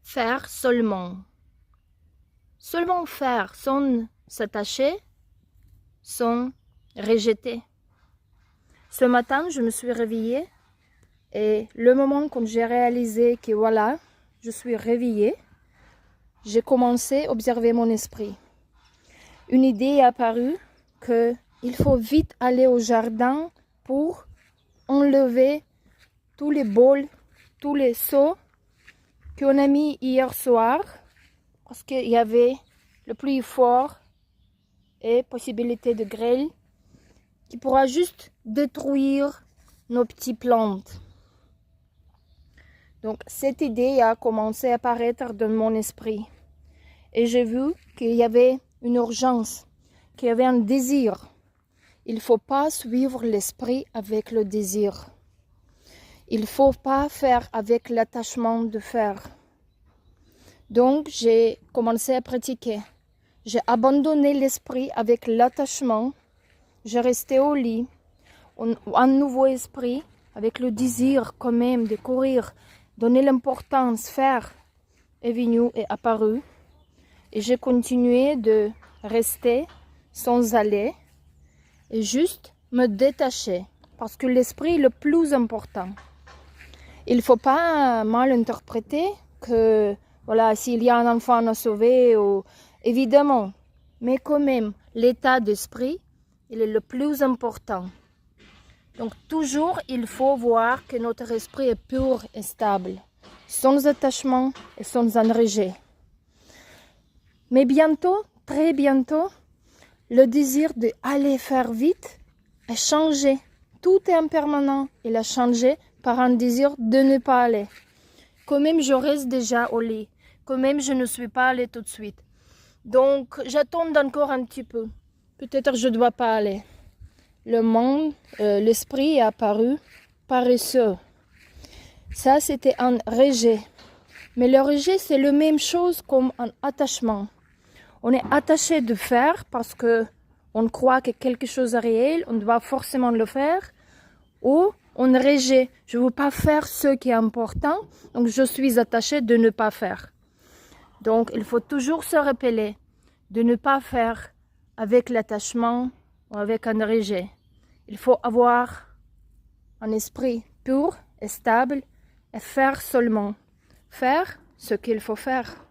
Faire seulement. Seulement faire sans s'attacher, sans rejeter. Ce matin, je me suis réveillée et le moment quand j'ai réalisé que voilà, je suis réveillée, j'ai commencé à observer mon esprit. Une idée est apparue qu'il faut vite aller au jardin pour enlever tous les bols, tous les seaux qu'on a mis hier soir parce qu'il y avait le pluie fort et possibilité de grêle qui pourra juste détruire nos petites plantes. Donc cette idée a commencé à apparaître dans mon esprit et j'ai vu qu'il y avait une urgence, qu'il y avait un désir. Il ne faut pas suivre l'esprit avec le désir. Il ne faut pas faire avec l'attachement de faire. Donc j'ai commencé à pratiquer. J'ai abandonné l'esprit avec l'attachement. J'ai resté au lit. Un nouveau esprit avec le désir quand même de courir, donner l'importance, faire est venu et apparu. Et j'ai continué de rester sans aller et juste me détacher parce que l'esprit est le plus important. Il ne faut pas mal interpréter que voilà, s'il y a un enfant à sauver, ou, évidemment, mais quand même, l'état d'esprit, il est le plus important. Donc toujours, il faut voir que notre esprit est pur et stable, sans attachement et sans un rejet. Mais bientôt, très bientôt, le désir d'aller faire vite a changé. Tout est impermanent. Il a changé par un désir de ne pas aller. Quand même, je reste déjà au lit. Quand même, je ne suis pas allée tout de suite. Donc, j'attends encore un petit peu. Peut-être que je ne dois pas aller. Le monde, l'esprit est apparu paresseux. Ça, c'était un rejet. Mais le rejet, c'est la même chose comme un attachement. On est attaché de faire parce que on croit que quelque chose est réel, on doit forcément le faire. Ou on rejette, je ne veux pas faire ce qui est important, donc je suis attaché de ne pas faire. Donc il faut toujours se rappeler de ne pas faire avec l'attachement ou avec un rejet. Il faut avoir un esprit pur et stable et faire seulement. Faire ce qu'il faut faire.